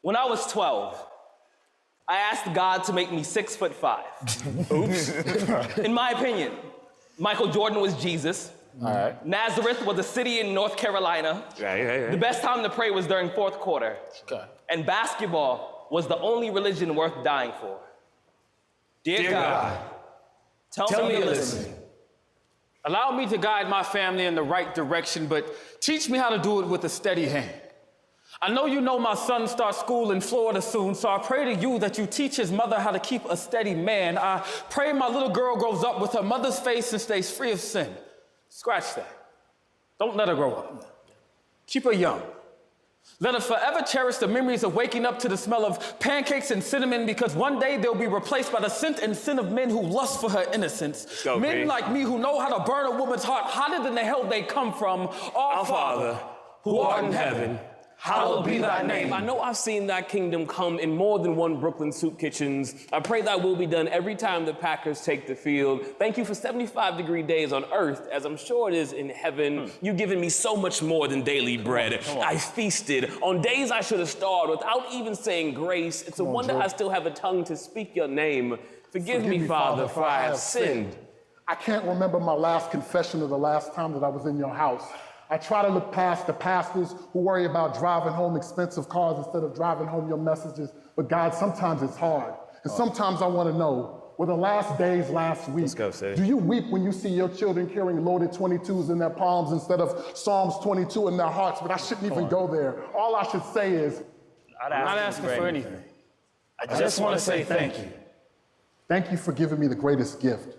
When I was 12, I asked God to make me 6'5". Oops. In my opinion, Michael Jordan was Jesus. All right. Nazareth was a city in North Carolina. Right. The best time to pray was during fourth quarter. Okay. And basketball was the only religion worth dying for. Dear God, tell me to listen. Allow me to guide my family in the right direction, but teach me how to do it with a steady hand. I know you know my son starts school in Florida soon, so I pray to you that you teach his mother how to keep a steady man. I pray my little girl grows up with her mother's face and stays free of sin. Scratch that. Don't let her grow up. Keep her young. Let her forever cherish the memories of waking up to the smell of pancakes and cinnamon, because one day they'll be replaced by the scent and sin of men who lust for her innocence. Men like me who know how to burn a woman's heart hotter than the hell they come from. Our Father, who art in heaven, hallowed be thy name. I know I've seen thy kingdom come in more than one Brooklyn soup kitchens. I pray thy will be done every time the Packers take the field. Thank you for 75-degree days on earth, as I'm sure it is in heaven. You've given me so much more than daily bread. I feasted on days I should have starved without even saying grace. It's a wonder I still have a tongue to speak your name. Forgive me, Father, for I have sinned. I can't remember my last confession of the last time that I was in your house. I try to look past the pastors who worry about driving home expensive cars instead of driving home your messages. But God, sometimes it's hard. And sometimes I want to know, were the last days last week? Let's go, Sid. Do you weep when you see your children carrying loaded 22s in their palms instead of Psalms 22 in their hearts? But I shouldn't even go there. All I should say is, I'm not asking for anything. I just want to say thank you. Thank you for giving me the greatest gift,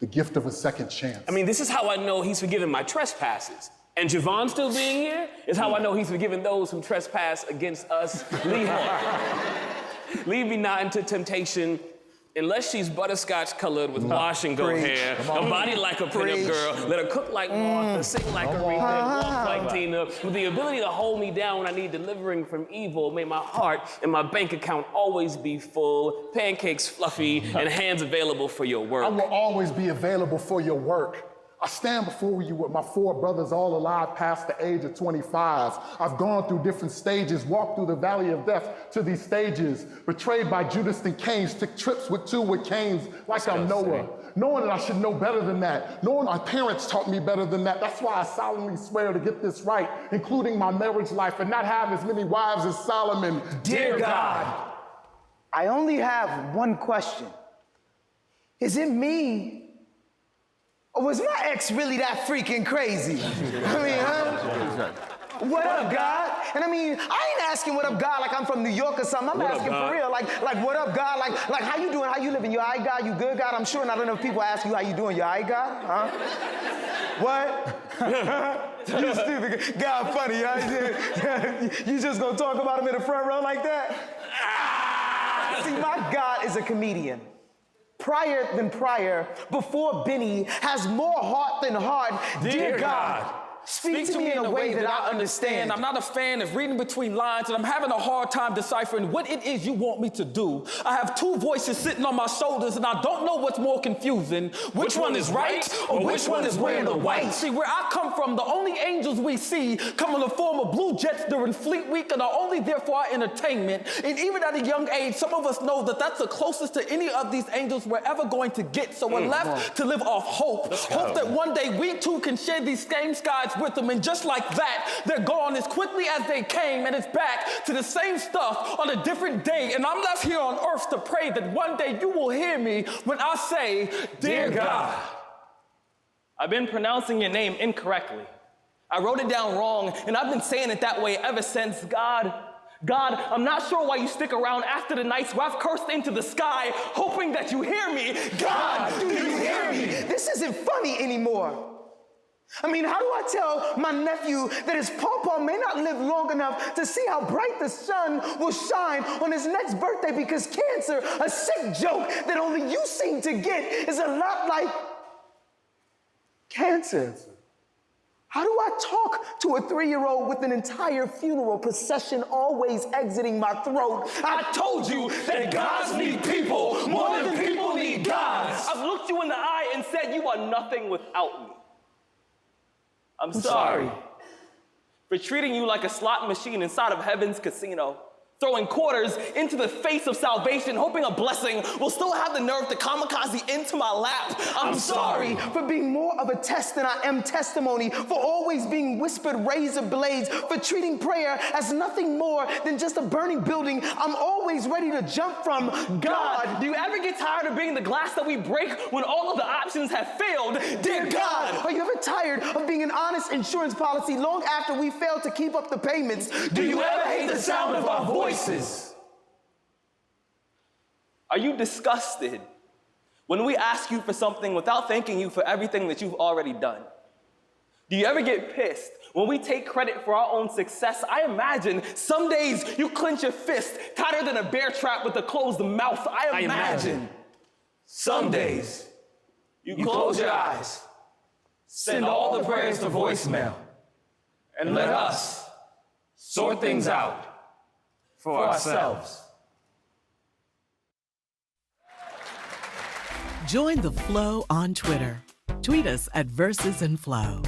the gift of a second chance. I mean, this is how I know he's forgiven my trespasses. And Javon still being here is how I know he's forgiven those who trespass against us. Lead me not into temptation, unless she's butterscotch colored with wash and go hair, a body like a pinup girl, let her cook like Martha, sing like Aretha, and walk like Tina, with the ability to hold me down when I need delivering from evil. May my heart and my bank account always be full, pancakes fluffy, and hands available for your work. I will always be available for your work. I stand before you with my 4 brothers all alive past the age of 25. I've gone through different stages, walked through the valley of death to these stages, betrayed by Judas and Cain, took trips with 2 with Cains like I'm Noah. Knowing that I should know better than that, knowing my parents taught me better than that. That's why I solemnly swear to get this right, including my marriage life, and not have as many wives as Solomon. Dear God, I only have one question. Is it me? Or was my ex really that freaking crazy? I mean, huh? What up, God? And I mean, I ain't asking what up, God, like I'm from New York or something. I'm asking for real, like what up, God? Like how you doing? How you living? You all right, God? You good, God? I'm sure not enough people ask you how you doing. You all right, God? Huh? What? You stupid. God funny, huh? You just gonna talk about him in the front row like that? See, my God is a comedian. Prior than prior, before Benny, has more heart than heart. Dear God, speak to me in a way that I understand. I'm not a fan of reading between lines, and I'm having a hard time deciphering what it is you want me to do. I have 2 voices sitting on my shoulders, and I don't know what's more confusing. Which one is right, or which one is wearing the white? See, where I come from, the only angels we see come in the form of blue jets during Fleet Week and are only there for our entertainment. And even at a young age, some of us know that that's the closest to any of these angels we're ever going to get. So we're left to live off hope. Hope that one day we too can share these same skies with them, and just like that, they're gone as quickly as they came, and it's back to the same stuff on a different day. And I'm left here on earth to pray that one day you will hear me when I say, Dear God. I've been pronouncing your name incorrectly. I wrote it down wrong, and I've been saying it that way ever since. God, I'm not sure why you stick around after the nights where I've cursed into the sky, hoping that you hear me. God, do you hear me? This isn't funny anymore. I mean, how do I tell my nephew that his pawpaw may not live long enough to see how bright the sun will shine on his next birthday, because cancer, a sick joke that only you seem to get, is a lot like cancer? How do I talk to a 3-year-old with an entire funeral procession always exiting my throat? I told you that gods need people more than people need gods. I've looked you in the eye and said you are nothing without me. I'm sorry for treating you like a slot machine inside of heaven's casino, throwing quarters into the face of salvation, hoping a blessing will still have the nerve to kamikaze into my lap. I'm sorry. For being more of a test than I am testimony, for always being whispered razor blades, for treating prayer as nothing more than just a burning building I'm always ready to jump from. God, Do you ever get tired of being the glass that we break when all of the options have failed? Dear God, are you ever tired of being an honest insurance policy long after we failed to keep up the payments? do you ever hate the sound of our voices? Are you disgusted when we ask you for something without thanking you for everything that you've already done? Do you ever get pissed when we take credit for our own success? I imagine some days you clench your fist tighter than a bear trap with a closed mouth. I imagine some days you close your eyes, send all the prayers to voicemail, and let us sort things out for ourselves. Join the flow on Twitter. Tweet us at Verses and Flow.